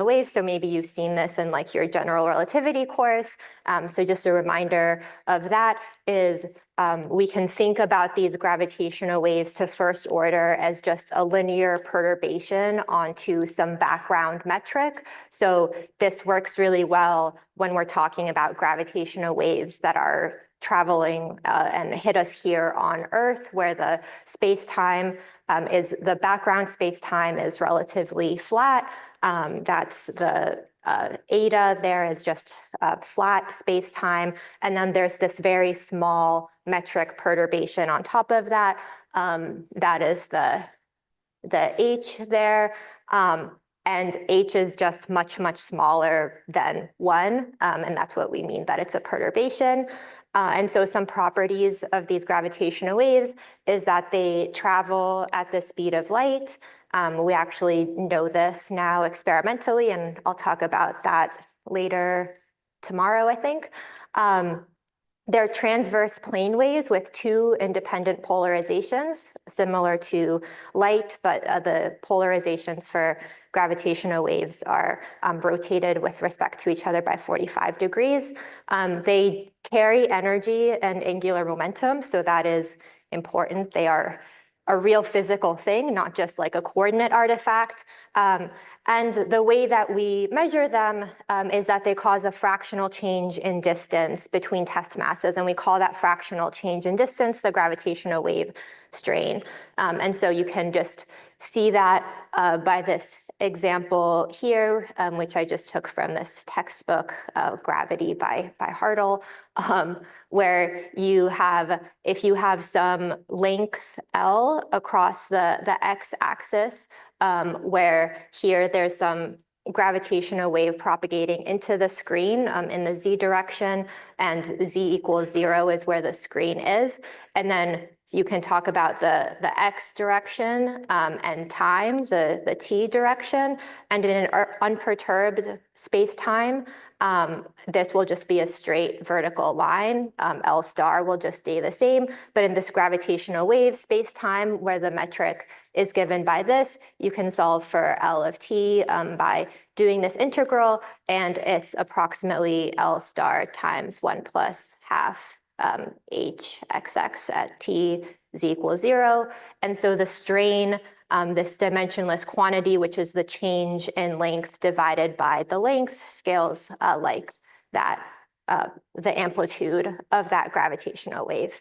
waves. So maybe you've seen this in like your general relativity course. So just a reminder of that is we can think about these gravitational waves to first order as just a linear perturbation onto some background metric. So this works really well when we're talking about gravitational waves that are traveling and hit us here on Earth, where the space-time is the background space-time is relatively flat. That's the eta there is just flat space-time. And then there's this very small metric perturbation on top of that. That is the h there. And h is just much, much smaller than 1. And that's what we mean that it's a perturbation. And so some properties of these gravitational waves is that they travel at the speed of light. We actually know this now experimentally, and I'll talk about that later tomorrow, I think. They're transverse plane waves with 2 independent polarizations, similar to light, but the polarizations for gravitational waves are rotated with respect to each other by 45 degrees. They carry energy and angular momentum, so that is important. They are a real physical thing, not just like a coordinate artifact. And the way that we measure them is that they cause a fractional change in distance between test masses. And we call that fractional change in distance the gravitational wave strain. And so you can just see that by this example here, which I just took from this textbook, Gravity by Hartle, where you have, if you have some length L across the x-axis, where here there's some gravitational wave propagating into the screen in the z direction, and z equals 0 is where the screen is. And then you can talk about the x direction and time, the t direction. And in an unperturbed space-time, this will just be a straight vertical line. L star will just stay the same. But in this gravitational wave space-time, where the metric is given by this, you can solve for L of t by doing this integral, and it's approximately L star times 1 plus half h xx at t z equals 0. And so the strain, this dimensionless quantity, which is the change in length divided by the length, scales like that, the amplitude of that gravitational wave.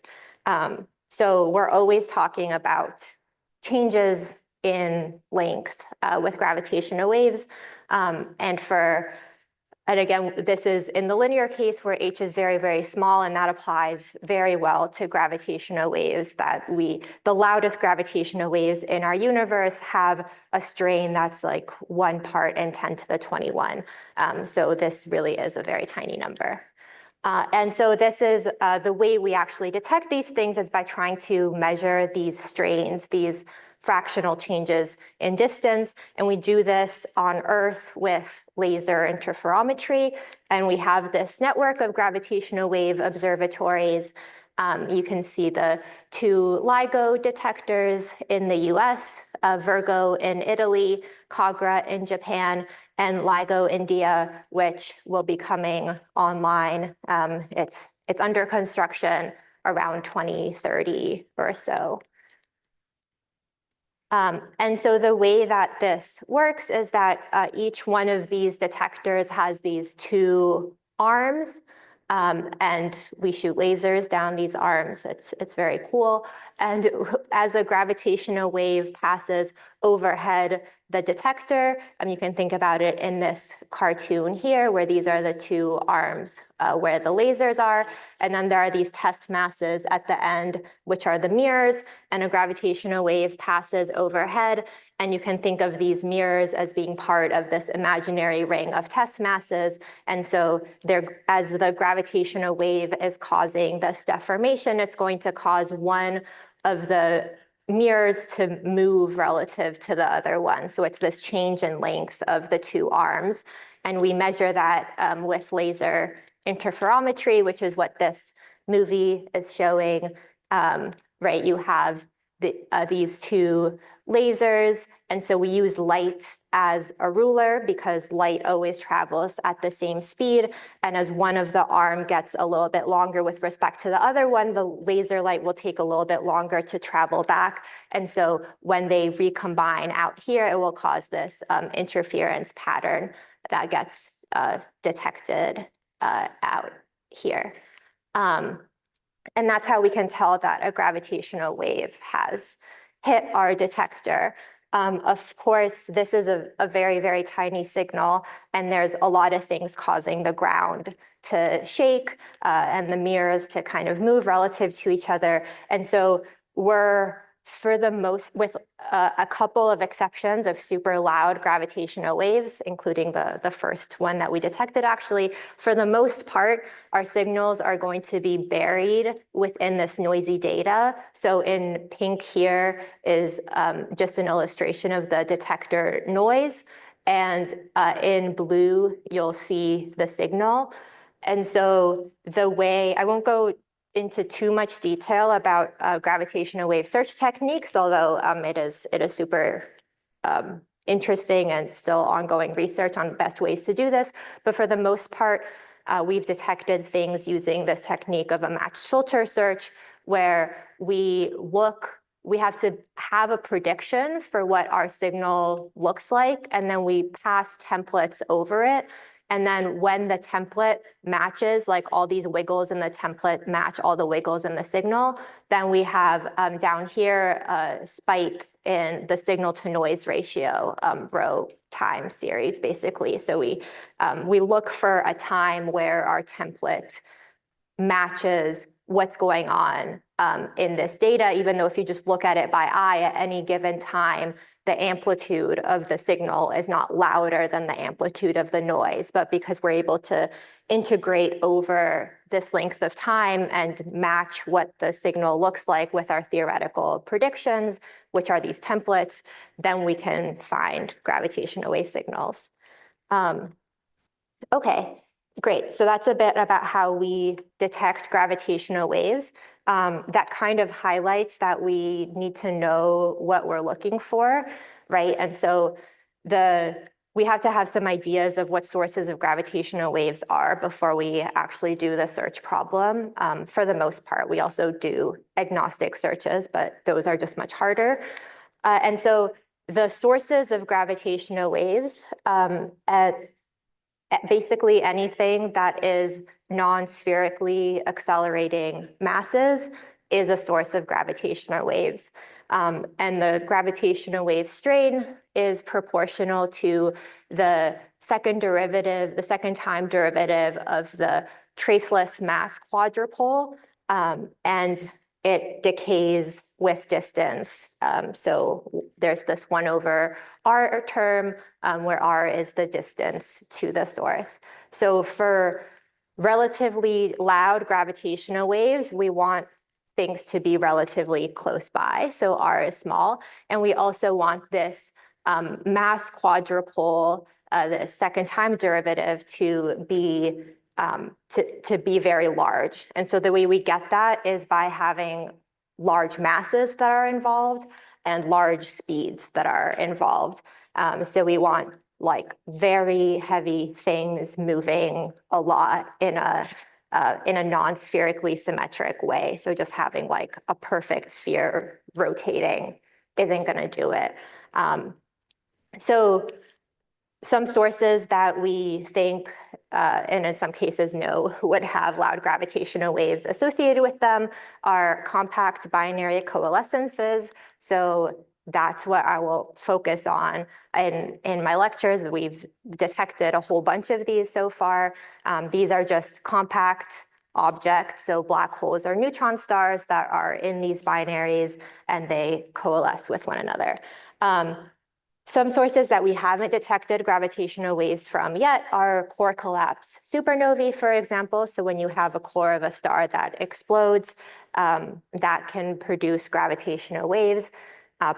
So we're always talking about changes in length with gravitational waves. And again, this is in the linear case where h is very, very small, and that applies very well to gravitational waves that the loudest gravitational waves in our universe have a strain that's like 1 part in 10 to the 21. So this really is a very tiny number. And so this is the way we actually detect these things is by trying to measure these strains, these fractional changes in distance. And we do this on Earth with laser interferometry. And we have this network of gravitational wave observatories. You can see the 2 LIGO detectors in the US, Virgo in Italy, Kagra in Japan, and LIGO India, which will be coming online. It's under construction around 2030 or so. And so the way that this works is that each one of these detectors has these 2 arms, and we shoot lasers down these arms. It's very cool. And as a gravitational wave passes overhead the detector, you can think about it in this cartoon here, where these are the 2 arms where the lasers are. And then there are these test masses at the end, which are the mirrors, and a gravitational wave passes overhead. And you can think of these mirrors as being part of this imaginary ring of test masses. And so as the gravitational wave is causing this deformation, it's going to cause one of the mirrors to move relative to the other one. So it's this change in length of the 2 arms. And we measure that with laser interferometry, which is what this movie is showing, right? You have these two lasers. And so we use light as a ruler because light always travels at the same speed. And as one of the arm gets a little bit longer with respect to the other one, the laser light will take a little bit longer to travel back. And so when they recombine out here, it will cause this interference pattern that gets detected out here. And that's how we can tell that a gravitational wave has hit our detector. Of course, this is a very, very tiny signal, and there's a lot of things causing the ground to shake and the mirrors to kind of move relative to each other. And so we're, for the most, with a couple of exceptions of super loud gravitational waves, including the first one that we detected actually, for the most part, our signals are going to be buried within this noisy data. So in pink here is just an illustration of the detector noise. And in blue, you'll see the signal. And so the way, I won't go into too much detail about gravitational wave search techniques, although it is super interesting and still ongoing research on best ways to do this. But for the most part, we've detected things using this technique of a matched filter search, where we have to have a prediction for what our signal looks like, and then we pass templates over it. And then when the template matches, like all these wiggles in the template match all the wiggles in the signal, then we have down here a spike in the signal to noise ratio row time series, basically. So we look for a time where our template matches what's going on in this data, even though if you just look at it by eye at any given time, the amplitude of the signal is not louder than the amplitude of the noise. But because we're able to integrate over this length of time and match what the signal looks like with our theoretical predictions, which are these templates, then we can find gravitational wave signals. Okay. Great. So that's a bit about how we detect gravitational waves. That kind of highlights that we need to know what we're looking for, right? And so we have to have some ideas of what sources of gravitational waves are before we actually do the search problem. For the most part, we also do agnostic searches, but those are just much harder. And so the sources of gravitational waves basically anything that is non-spherically accelerating masses is a source of gravitational waves. And the gravitational wave strain is proportional to the second time derivative of the traceless mass quadrupole, and it decays with distance. So there's this 1 over r term where r is the distance to the source. So for relatively loud gravitational waves, we want things to be relatively close by. So r is small. And we also want this mass quadrupole, the second time derivative, to be very large. And so the way we get that is by having large masses that are involved and large speeds that are involved. So we want like very heavy things moving a lot in a non-spherically symmetric way. So just having like a perfect sphere rotating isn't going to do it. So some sources that we think, and in some cases know, would have loud gravitational waves associated with them are compact binary coalescences. So that's what I will focus on in my lectures. We've detected a whole bunch of these so far. These are just compact objects, so black holes are neutron stars that are in these binaries, and they coalesce with one another. Some sources that we haven't detected gravitational waves from yet are core collapse supernovae, for example. So when you have a core of a star that explodes, that can produce gravitational waves.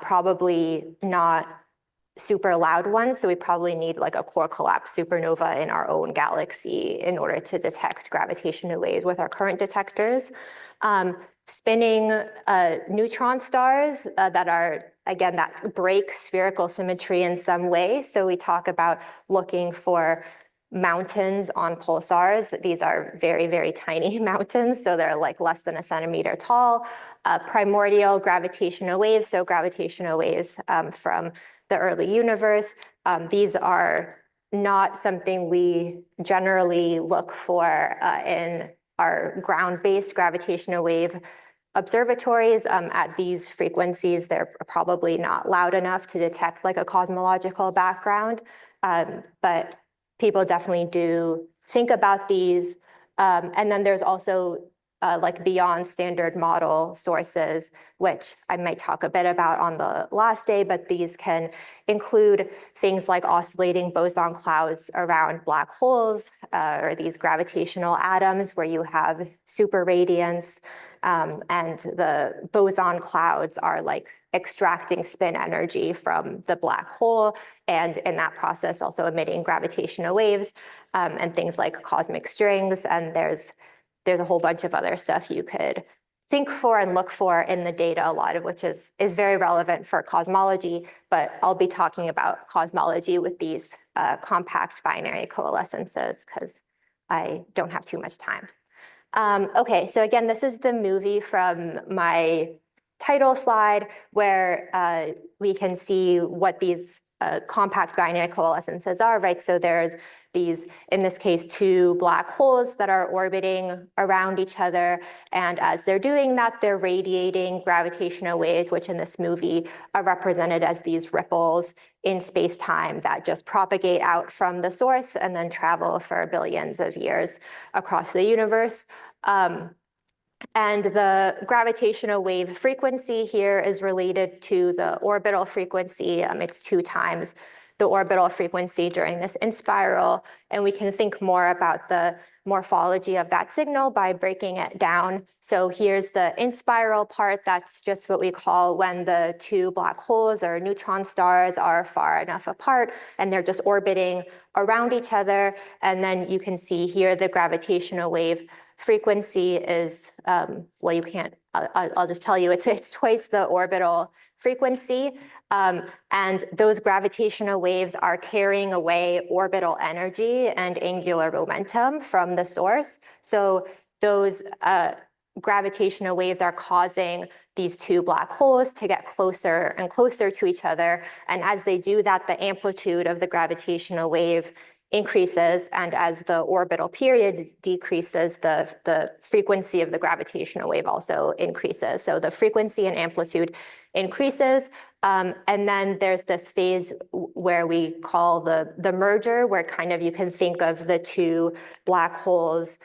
Probably not super loud ones. So we probably need like a core collapse supernova in our own galaxy in order to detect gravitational waves with our current detectors. Spinning neutron stars that are, again, that break spherical symmetry in some way. So we talk about looking for mountains on pulsars. These are very, very tiny mountains, so they're like less than a centimeter tall. Primordial gravitational waves, so gravitational waves from the early universe. These are not something we generally look for in our ground-based gravitational wave observatories. At these frequencies, they're probably not loud enough to detect like a cosmological background, but people definitely do think about these. And then there's also like beyond standard model sources, which I might talk a bit about on the last day, but these can include things like oscillating boson clouds around black holes, or these gravitational atoms where you have super radiance, and the boson clouds are like extracting spin energy from the black hole, and in that process also emitting gravitational waves, and things like cosmic strings. And there's a whole bunch of other stuff you could think for and look for in the data, a lot of which is very relevant for cosmology, but I'll be talking about cosmology with these compact binary coalescences because I don't have too much time. Okay, so again, this is the movie from my title slide where we can see what these compact binary coalescences are, right? So there are these, in this case, two black holes that are orbiting around each other. And as they're doing that, they're radiating gravitational waves, which in this movie are represented as these ripples in space-time that just propagate out from the source and then travel for billions of years across the universe. And the gravitational wave frequency here is related to the orbital frequency. It's 2 times the orbital frequency during this inspiral. And we can think more about the morphology of that signal by breaking it down. So here's the inspiral part. That's just what we call when the 2 black holes or neutron stars are far enough apart and they're just orbiting around each other. And then you can see here the gravitational wave frequency is, well, you can't, I'll just tell you, it's twice the orbital frequency. And those gravitational waves are carrying away orbital energy and angular momentum from the source. So those gravitational waves are causing these 2 black holes to get closer and closer to each other. And as they do that, the amplitude of the gravitational wave increases, and as the orbital period decreases, the frequency of the gravitational wave also increases. So the frequency and amplitude increases, and then there's this phase where we call the merger, where kind of you can think of the 2 black holes,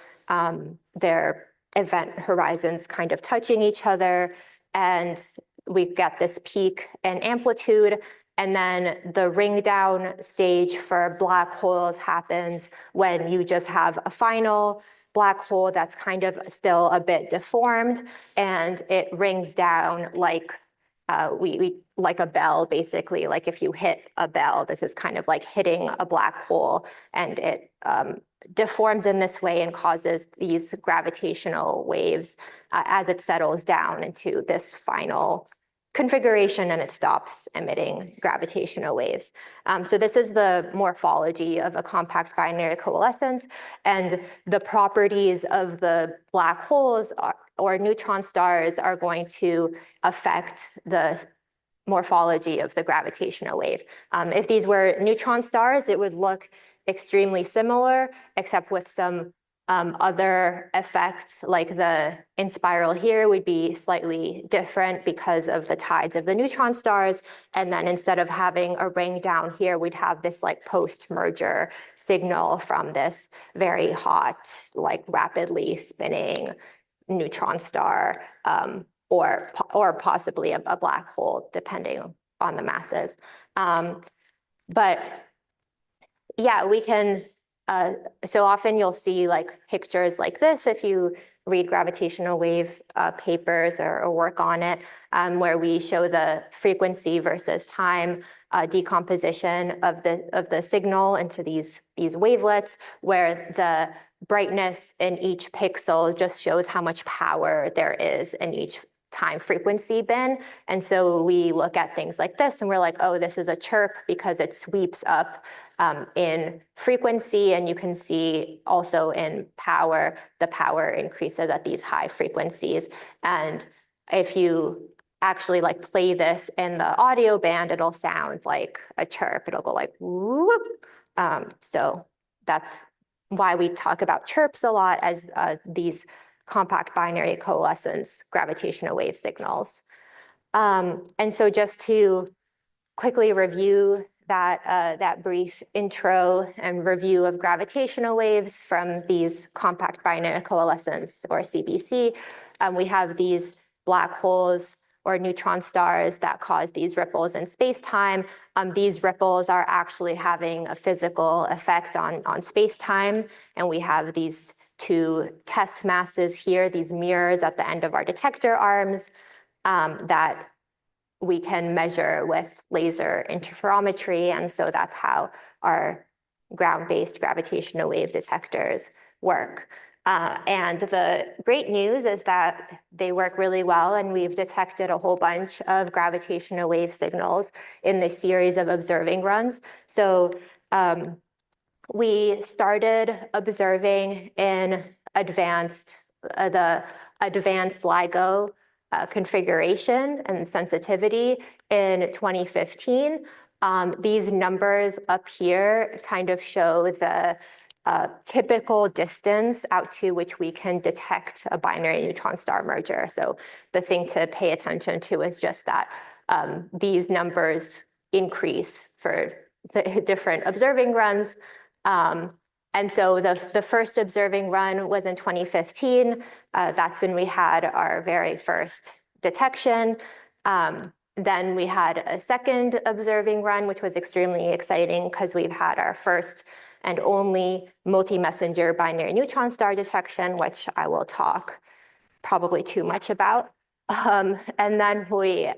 their event horizons kind of touching each other, and we get this peak in amplitude. And then the ring down stage for black holes happens when you just have a final black hole that's kind of still a bit deformed, and it rings down like like a bell, basically. Like if you hit a bell, this is kind of like hitting a black hole, and it deforms in this way and causes these gravitational waves as it settles down into this final configuration, and it stops emitting gravitational waves. So this is the morphology of a compact binary coalescence, and the properties of the black holes or neutron stars are going to affect the morphology of the gravitational wave. If these were neutron stars, it would look extremely similar, except with some other effects, like the inspiral here would be slightly different because of the tides of the neutron stars. And then instead of having a ring down here, we'd have this like post-merger signal from this very hot, like rapidly spinning neutron star, or possibly a black hole, depending on the masses. But yeah, we can, so often you'll see like pictures like this if you read gravitational wave papers or work on it, where we show the frequency versus time decomposition of the signal into these wavelets, where the brightness in each pixel just shows how much power there is in each time frequency bin. And so we look at things like this and we're like, oh, this is a chirp because it sweeps up in frequency. And you can see also in power, the power increases at these high frequencies. And if you actually like play this in the audio band, it'll sound like a chirp. It'll go like whoop. So that's why we talk about chirps a lot as these compact binary coalescence gravitational wave signals. And so just to quickly review that brief intro and review of gravitational waves from these compact binary coalescence or CBC, we have these black holes or neutron stars that cause these ripples in space-time. These ripples are actually having a physical effect on space-time, and we have these two test masses here, these mirrors at the end of our detector arms that we can measure with laser interferometry. And so that's how our ground-based gravitational wave detectors work. And the great news is that they work really well, and we've detected a whole bunch of gravitational wave signals in this series of observing runs. So we started observing in the advanced LIGO configuration and sensitivity in 2015. These numbers up here kind of show the typical distance out to which we can detect a binary neutron star merger. So the thing to pay attention to is just that these numbers increase for the different observing runs. And so the first observing run was in 2015. That's when we had our very first detection. Then we had a second observing run, which was extremely exciting because we've had our first and only multi-messenger binary neutron star detection, which I will talk probably too much about. And then we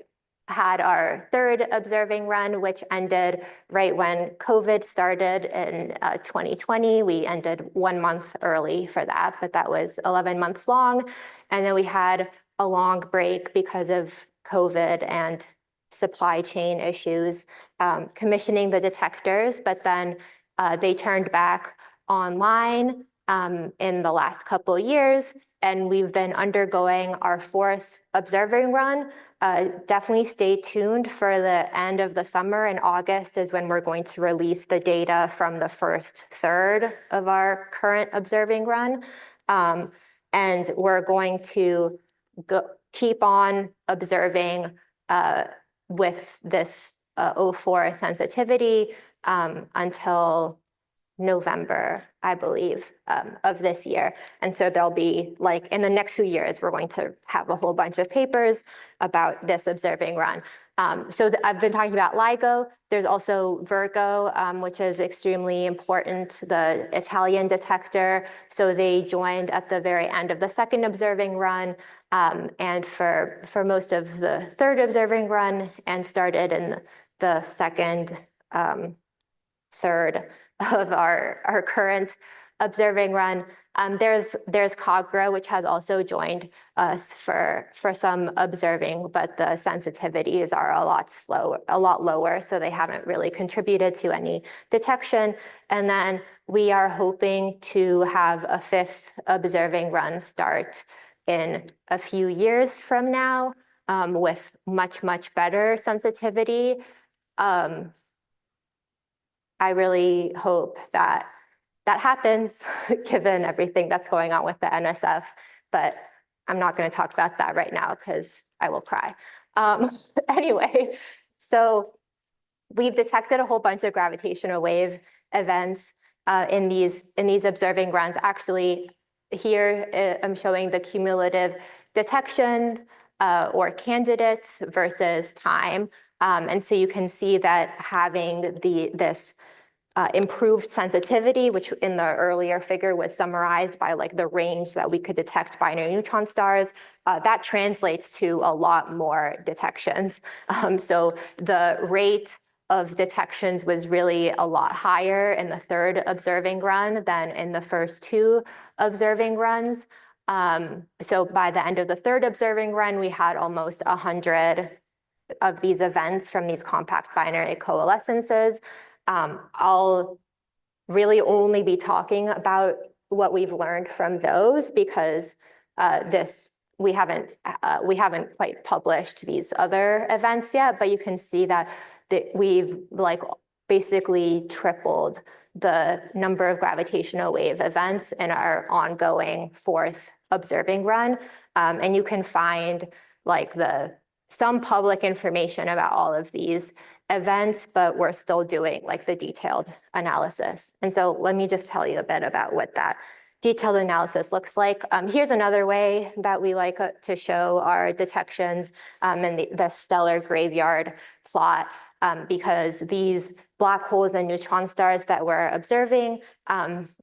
had our third observing run, which ended right when COVID started in 2020. We ended 1 month early for that, but that was 11 months long. And then we had a long break because of COVID and supply chain issues, commissioning the detectors, but then they turned back online in the last couple of years, and we've been undergoing our fourth observing run. Definitely stay tuned for the end of the summer. In August is when we're going to release the data from the first third of our current observing run. And we're going to keep on observing with this 04 sensitivity until November, I believe, of this year. And so there'll be, like, in the next 2 years, we're going to have a whole bunch of papers about this observing run. So I've been talking about LIGO. There's also Virgo, which is extremely important, the Italian detector. So they joined at the very end of the second observing run, and for most of the third observing run, and started in the second, third of our current observing run. There's COGRA, which has also joined us for some observing, but the sensitivities are a lot lower, so they haven't really contributed to any detection. And then we are hoping to have a fifth observing run start in a few years from now, with much better sensitivity. I really hope that happens given everything that's going on with the NSF, but I'm not going to talk about that right now because I will cry. Anyway, so we've detected a whole bunch of gravitational wave events in these observing runs. Actually, here I'm showing the cumulative detections or candidates versus time. And so you can see that having this improved sensitivity, which in the earlier figure was summarized by like the range that we could detect binary neutron stars, that translates to a lot more detections. So the rate of detections was really a lot higher in the third observing run than in the first two observing runs. So by the end of the third observing run, we had almost 100 of these events from these compact binary coalescences. I'll really only be talking about what we've learned from those because we haven't quite published these other events yet, but you can see that we've like basically tripled the number of gravitational wave events in our ongoing fourth observing run. And you can find like some public information about all of these events, but we're still doing like the detailed analysis. And so let me just tell you a bit about what that detailed analysis looks like. Here's another way that we like to show our detections in the stellar graveyard plot, because these black holes and neutron stars that we're observing,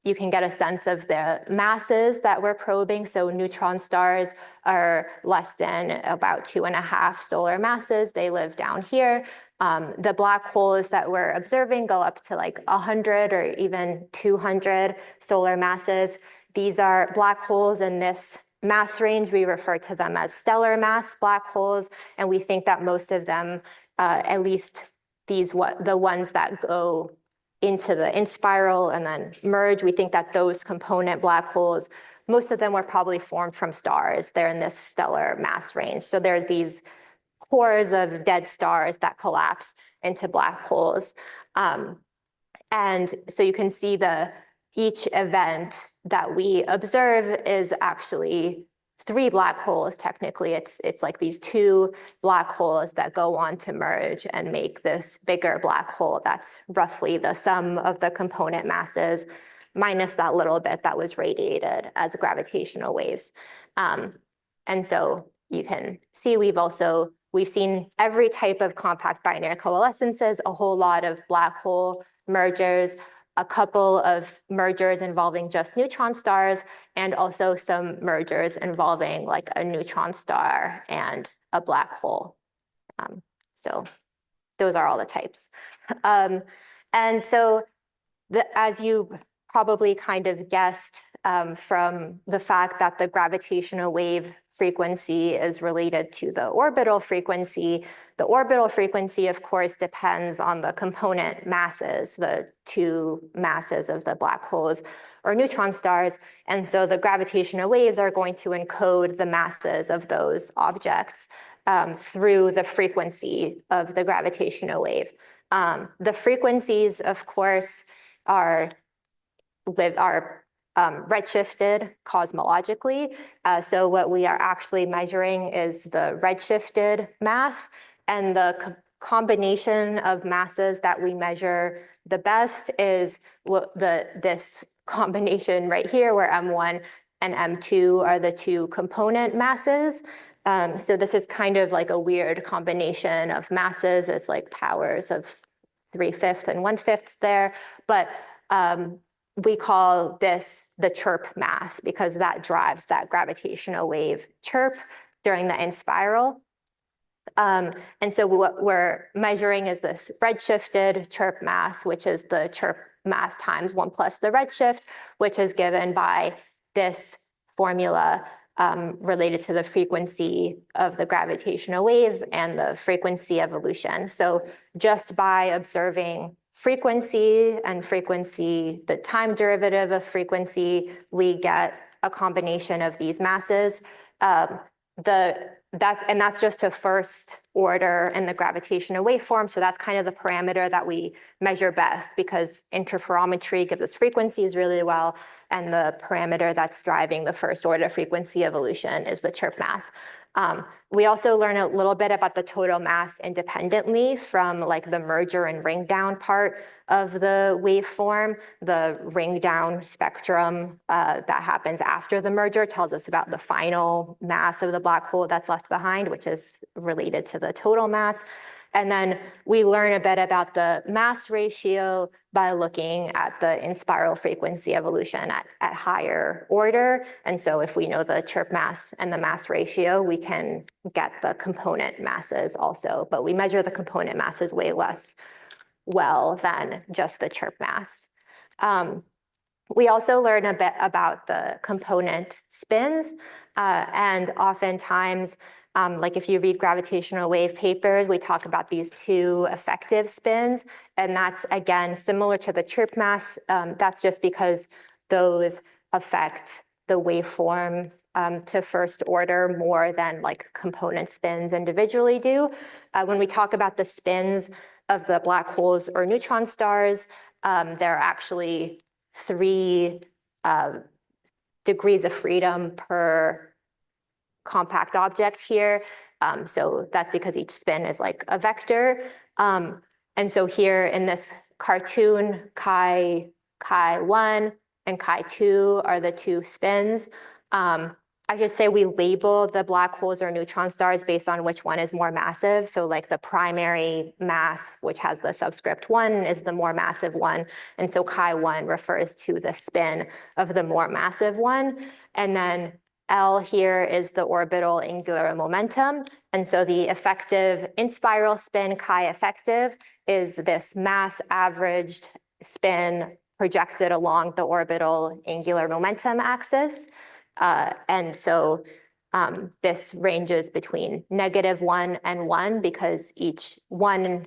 you can get a sense of the masses that we're probing. So neutron stars are less than about 2.5 solar masses. They live down here. The black holes that we're observing go up to like 100 or even 200 solar masses. These are black holes in this mass range. We refer to them as stellar mass black holes, and we think that most of them, at least the ones that go into the in-spiral and then merge, we think that those component black holes, most of them were probably formed from stars. They're in this stellar mass range. So there's these cores of dead stars that collapse into black holes. And so you can see each event that we observe is actually 3 black holes. Technically, it's like these 2 black holes that go on to merge and make this bigger black hole. That's roughly the sum of the component masses minus that little bit that was radiated as gravitational waves. And so you can see we've seen every type of compact binary coalescences, a whole lot of black hole mergers, a couple of mergers involving just neutron stars, and also some mergers involving like a neutron star and a black hole. So those are all the types. And so as you probably kind of guessed from the fact that the gravitational wave frequency is related to the orbital frequency, of course, depends on the component masses, the 2 masses of the black holes or neutron stars. And so the gravitational waves are going to encode the masses of those objects through the frequency of the gravitational wave. The frequencies, of course, are redshifted cosmologically. So what we are actually measuring is the redshifted mass, and the combination of masses that we measure the best is this combination right here, where M1 and M2 are the 2 component masses. So this is kind of like a weird combination of masses. It's like powers of 3/5 and 1/5 there, but we call this the chirp mass because that drives that gravitational wave chirp during the in-spiral. And so what we're measuring is this redshifted chirp mass, which is the chirp mass times 1 plus the redshift, which is given by this formula related to the frequency of the gravitational wave and the frequency evolution. So just by observing frequency, the time derivative of frequency, we get a combination of these masses. That's just a first order in the gravitational waveform. So that's kind of the parameter that we measure best because interferometry gives us frequencies really well. And the parameter that's driving the first order frequency evolution is the chirp mass. We also learn a little bit about the total mass independently from like the merger and ring down part of the waveform. The ring down spectrum that happens after the merger tells us about the final mass of the black hole that's left behind, which is related to the total mass. And then we learn a bit about the mass ratio by looking at the in-spiral frequency evolution at higher order. And so if we know the chirp mass and the mass ratio, we can get the component masses also, but we measure the component masses way less well than just the chirp mass. We also learn a bit about the component spins, and oftentimes, like if you read gravitational wave papers, we talk about these two effective spins, and that's again similar to the chirp mass. That's just because those affect the waveform to first order more than like component spins individually do. When we talk about the spins of the black holes or neutron stars, there are actually 3 degrees of freedom per compact object here. So that's because each spin is like a vector. And so here in this cartoon, chi1 and chi2 are the 2 spins. I should say we label the black holes or neutron stars based on which one is more massive. So like the primary mass, which has the subscript 1, is the more massive one. And so chi1 refers to the spin of the more massive one. And then L here is the orbital angular momentum. And so the effective in-spiral spin, chi effective, is this mass averaged spin projected along the orbital angular momentum axis. And so this ranges between -1 and 1 because each 1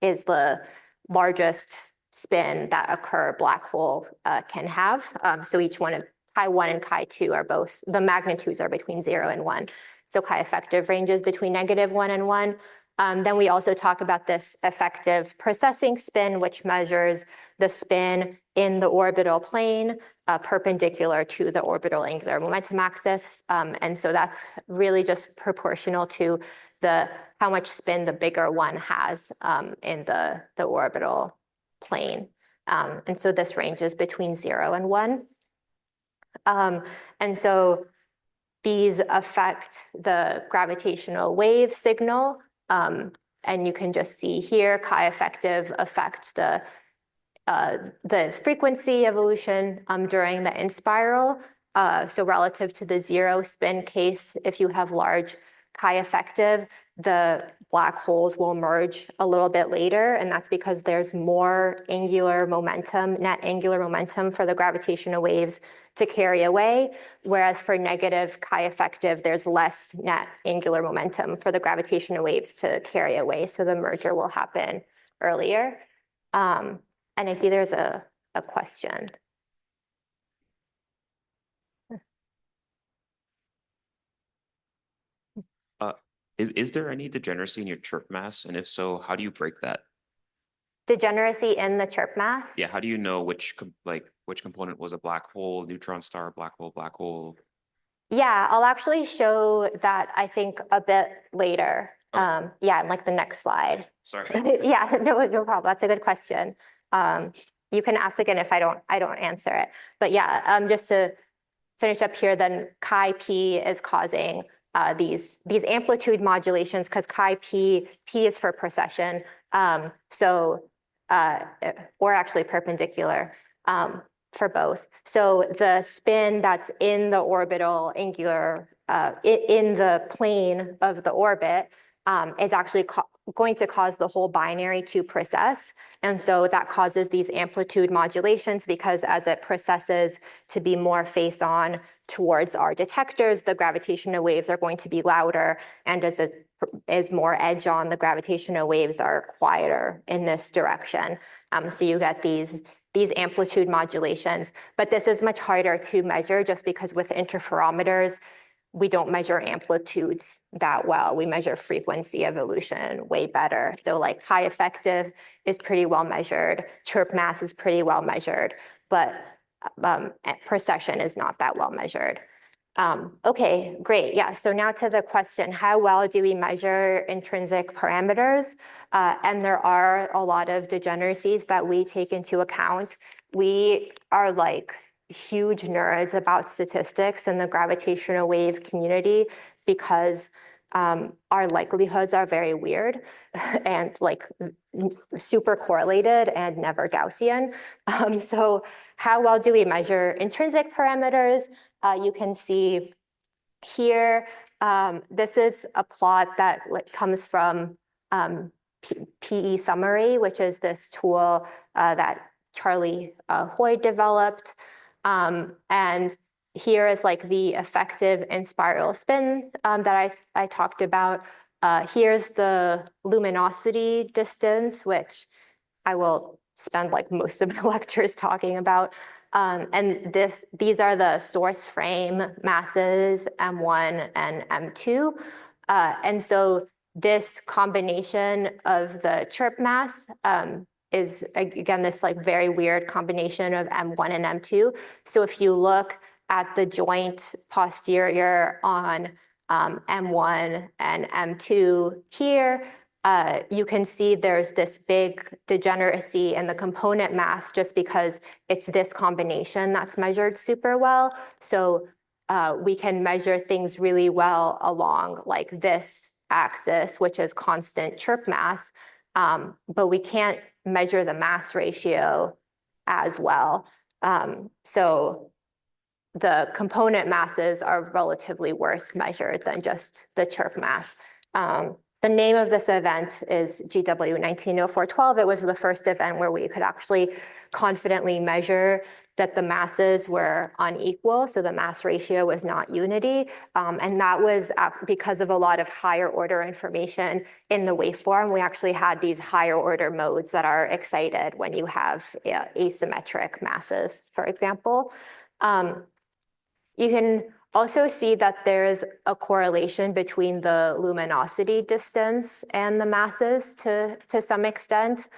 is the largest spin that a black hole can have. So each one of chi1 and chi2 are both, the magnitudes are between 0 and 1. So chi effective ranges between -1 and 1. Then we also talk about this effective precessing spin, which measures the spin in the orbital plane perpendicular to the orbital angular momentum axis. And so that's really just proportional to how much spin the bigger one has in the orbital plane. And so this ranges between 0 and 1. And so these affect the gravitational wave signal. And you can just see here, chi effective affects the frequency evolution during the in-spiral. So relative to the 0 spin case, if you have large chi effective, the black holes will merge a little bit later, and that's because there's more angular momentum, net angular momentum for the gravitational waves to carry away, whereas for negative chi effective, there's less net angular momentum for the gravitational waves to carry away, so the merger will happen earlier. And I see there's a question. Is there any degeneracy in your chirp mass? And if so, how do you break that? Degeneracy in the chirp mass? Yeah, how do you know which component was a black hole, neutron star, black hole, black hole? Yeah, I'll actually show that, I think, a bit later. Okay. Yeah, in like the next slide. Sorry. Yeah, no problem. That's a good question. You can ask again if I don't answer it. But yeah, just to finish up here, then chi p is causing these amplitude modulations because chi p is for precession. Or actually perpendicular for both. So the spin that's in the orbital angular, in the plane of the orbit is actually going to cause the whole binary to precess. And so that causes these amplitude modulations because as it precesses to be more face on towards our detectors, the gravitational waves are going to be louder. And as it is more edge on, the gravitational waves are quieter in this direction. So you get these amplitude modulations, but this is much harder to measure just because with interferometers, we don't measure amplitudes that well. We measure frequency evolution way better. So like high effective is pretty well measured. Chirp mass is pretty well measured, but precession is not that well measured. Okay, great. Yeah, so now to the question, how well do we measure intrinsic parameters? And there are a lot of degeneracies that we take into account. We are like huge nerds about statistics in the gravitational wave community because our likelihoods are very weird and like super correlated and never Gaussian. So how well do we measure intrinsic parameters? You can see here, this is a plot that comes from PE Summary, which is this tool that Charlie Hoyd developed. And here is like the effective and spiral spin that I talked about. Here's the luminosity distance, which I will spend like most of my lectures talking about. And these are the source frame masses, M1 and M2. And so this combination of the chirp mass is, again, this like very weird combination of M1 and M2. So if you look at the joint posterior on M1 and M2 here, you can see there's this big degeneracy in the component mass just because it's this combination that's measured super well. So we can measure things really well along like this axis, which is constant chirp mass, but we can't measure the mass ratio as well. So the component masses are relatively worse measured than just the chirp mass. The name of this event is GW 190412. It was the first event where we could actually confidently measure that the masses were unequal, so the mass ratio was not unity. And that was because of a lot of higher order information in the waveform. We actually had these higher order modes that are excited when you have asymmetric masses, for example. You can also see that there's a correlation between the luminosity distance and the masses to some extent.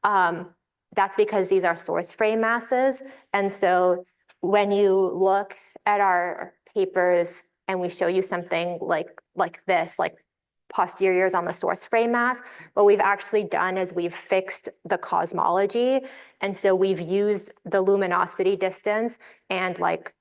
That's because these are source frame masses. And so when you look at our papers and we show you something like this, like posteriors on the source frame mass, what we've actually done is we've fixed the cosmology. And so we've used the luminosity distance and like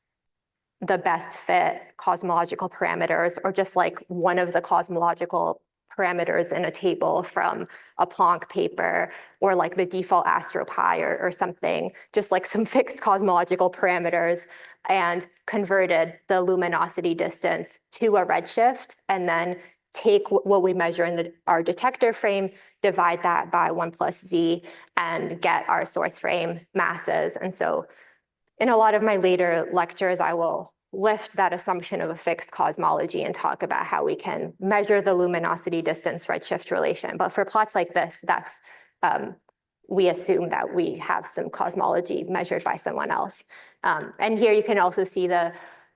the best fit cosmological parameters, or just like one of the cosmological parameters in a table from a Planck paper, or like the default AstroPi or something, just like some fixed cosmological parameters, and converted the luminosity distance to a redshift, and then take what we measure in our detector frame, divide that by 1 plus z, and get our source frame masses. And so in a lot of my later lectures, I will lift that assumption of a fixed cosmology and talk about how we can measure the luminosity distance redshift relation. But for plots like this, that's we assume that we have some cosmology measured by someone else. And here you can also see the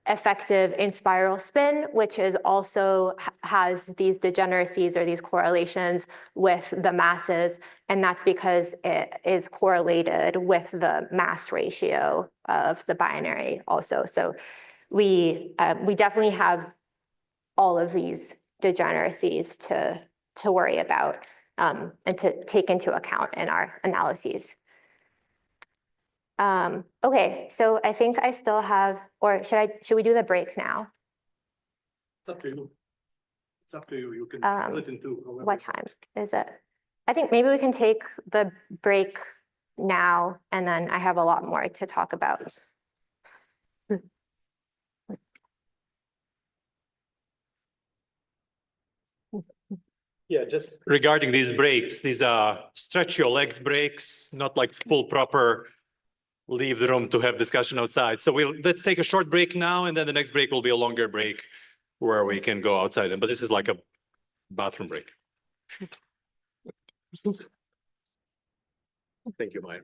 effective in spiral spin, which is also has these degeneracies or these correlations with the masses. And that's because it is correlated with the mass ratio of the binary also. So we definitely have all of these degeneracies to worry about and to take into account in our analyses. Okay, so I think I still have, or should we do the break now? It's up to you. It's up to you. You can split it in two. What time is it? I think maybe we can take the break now, and then I have a lot more to talk about. Yeah, just regarding these breaks, these are stretch your legs breaks, not like full proper leave the room to have discussion outside. So let's take a short break now, and then the next break will be a longer break where we can go outside. But this is like a bathroom break. Thank you, Maya.